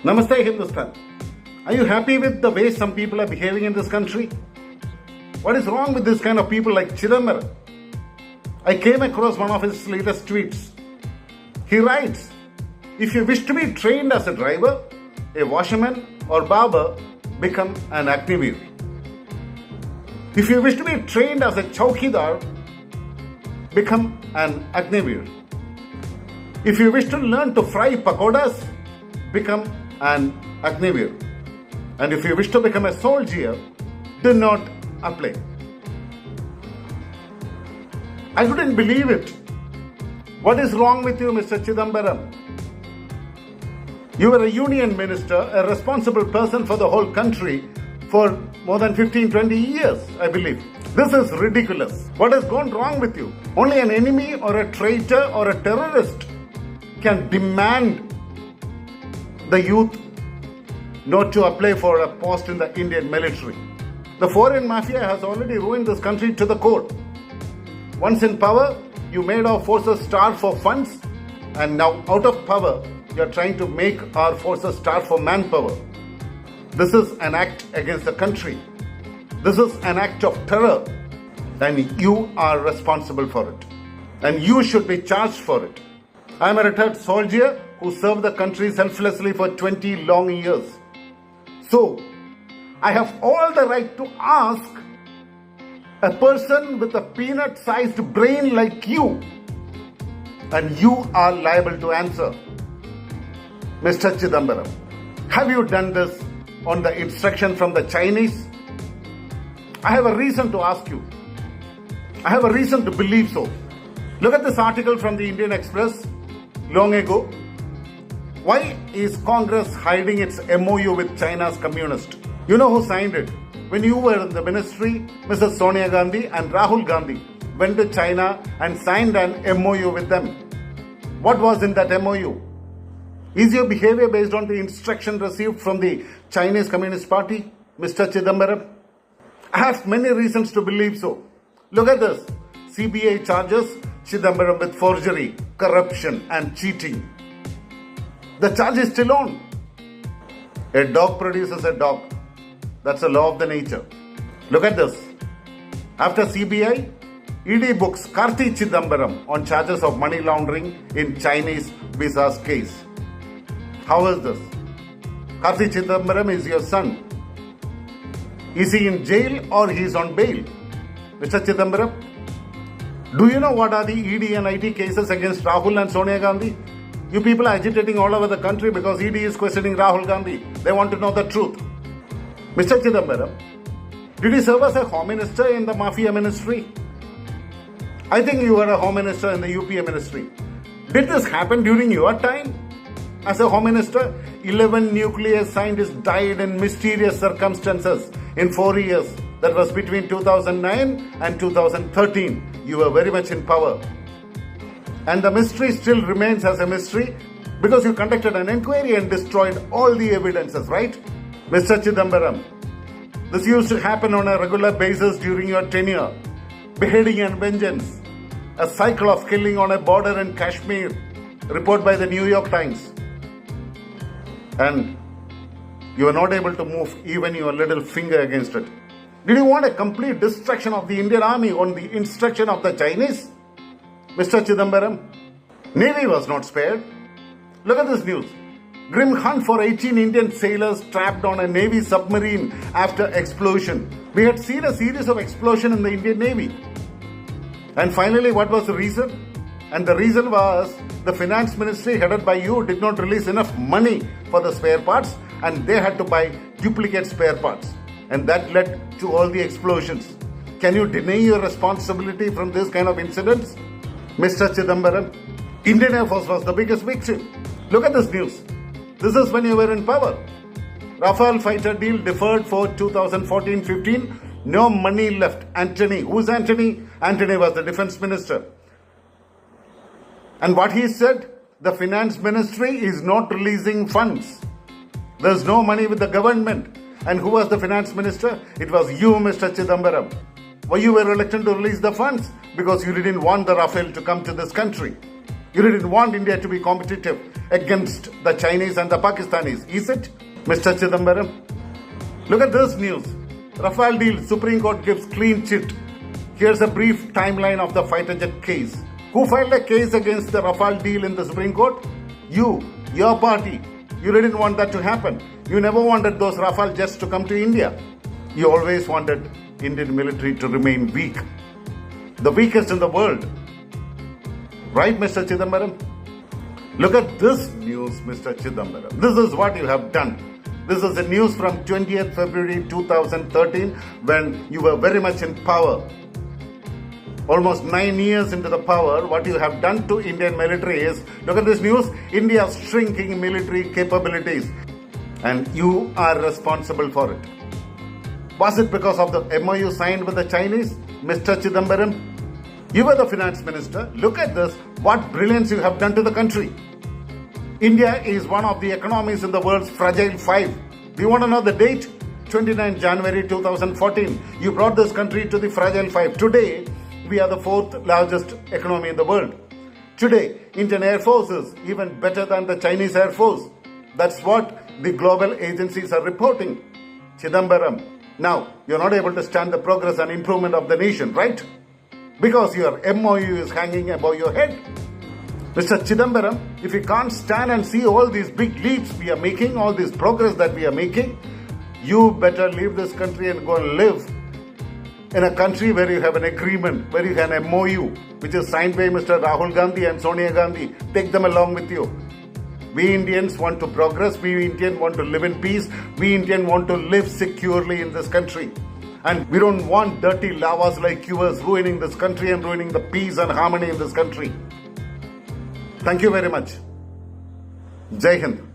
Namaste, Hindustan. Are you happy with the way some people are behaving in this country? What is wrong with this kind of people like Chidambaram? I came across one of his latest tweets. He writes, if you wish to be trained as a driver, a washerman or barber, become an Agniveer. If you wish to be trained as a chowkidar, become an Agniveer. If you wish to learn to fry pakodas, become an Agniveer. And if you wish to become a soldier, do not apply. I couldn't believe it. What is wrong with you, Mr. Chidambaram? You were a union minister, a responsible person for the whole country for more than 15-20 years, I believe. This is ridiculous. What has gone wrong with you? Only an enemy or a traitor or a terrorist can demand the youth not to apply for a post in the Indian military. The foreign mafia has already ruined this country to the core. Once in power, you made our forces starve for funds, and now out of power, you are trying to make our forces starve for manpower. This is an act against the country. This is an act of terror, and you are responsible for it. And you should be charged for it. I am a retired soldier who served the country selflessly for 20 long years. So, I have all the right to ask a person with a peanut-sized brain like you, and you are liable to answer. Mr. Chidambaram, have you done this on the instruction from the Chinese? I have a reason to ask you. I have a reason to believe so. Look at this article from the Indian Express long ago. Why is Congress hiding its MOU with China's communist? You know who signed it? When you were in the ministry, Mrs. Sonia Gandhi and Rahul Gandhi went to China and signed an MOU with them. What was in that MOU? Is your behavior based on the instruction received from the Chinese Communist Party, Mr. Chidambaram? I have many reasons to believe so. Look at this. CBI charges Chidambaram with forgery, corruption and cheating. The charge is still on. A dog produces a dog. That's a law of the nature. Look at this. After CBI, ED books Karthi Chidambaram on charges of money laundering in Chinese visas case. How is this? Karthi Chidambaram is your son. Is he in jail or he is on bail? Mr. Chidambaram, do you know what are the ED and IT cases against Rahul and Sonia Gandhi? You people are agitating all over the country because ED is questioning Rahul Gandhi. They want to know the truth. Mr. Chidambaram, did you serve as a home minister in the mafia ministry? I think you were a home minister in the UPA ministry. Did this happen during your time? As a home minister, 11 nuclear scientists died in mysterious circumstances in 4 years. That was between 2009 and 2013. You were very much in power. And the mystery still remains as a mystery because you conducted an inquiry and destroyed all the evidences, right? Mr. Chidambaram, this used to happen on a regular basis during your tenure. Beheading and vengeance. A cycle of killing on a border in Kashmir. Report by the New York Times. And you were not able to move even your little finger against it. Did you want a complete destruction of the Indian army on the instruction of the Chinese? Mr. Chidambaram, Navy was not spared. Look at this news. Grim hunt for 18 Indian sailors trapped on a Navy submarine after explosion. We had seen a series of explosions in the Indian Navy. And finally, what was the reason? And the reason was the finance ministry headed by you did not release enough money for the spare parts and they had to buy duplicate spare parts. And that led to all the explosions. Can you deny your responsibility from this kind of incidents? Mr. Chidambaram, Indian Air Force was the biggest victim. Look at this news. This is when you were in power. Rafale fighter deal deferred for 2014-15. No money left. Antony. Who's Antony? Antony was the defense minister. And what he said? The finance ministry is not releasing funds. There's no money with the government. And who was the finance minister? It was you, Mr. Chidambaram. Why you were reluctant to release the funds? Because you didn't want the Rafale to come to this country. You didn't want India to be competitive. against the Chinese and the Pakistanis. Is it, Mr. Chidambaram? Look at this news. Rafale deal, Supreme Court gives clean chit. Here's a brief timeline of the fighter jet case. Who filed a case against the Rafale deal in the Supreme Court? You, your party. You didn't want that to happen. You never wanted those Rafale jets to come to India. You always wanted Indian military to remain weak. The weakest in the world. Right, Mr. Chidambaram? Look at this news, Mr. Chidambaram. This is what you have done. This is the news from 20th February 2013 when you were very much in power. Almost 9 years into the power, what you have done to Indian military is, look at this news, India's shrinking military capabilities. And you are responsible for it. Was it because of the MOU signed with the Chinese, Mr. Chidambaram? You were the finance minister. Look at this, what brilliance you have done to the country. India is one of the economies in the world's fragile five. Do you want to know the date? 29 January 2014. You brought this country to the fragile five. Today, we are the fourth largest economy in the world. Today, Indian Air Force is even better than the Chinese Air Force. That's what the global agencies are reporting. Chidambaram, now you're not able to stand the progress and improvement of the nation, right? Because your MOU is hanging above your head. Mr. Chidambaram, if you can't stand and see all these big leaps we are making, all this progress that we are making, you better leave this country and go and live in a country where you have an agreement, where you have an MOU, which is signed by Mr. Rahul Gandhi and Sonia Gandhi. Take them along with you. We Indians want to progress. We Indians want to live in peace. We Indians want to live securely in this country. And we don't want dirty lavas like yours ruining this country and ruining the peace and harmony in this country. Thank you very much. Jai Hind.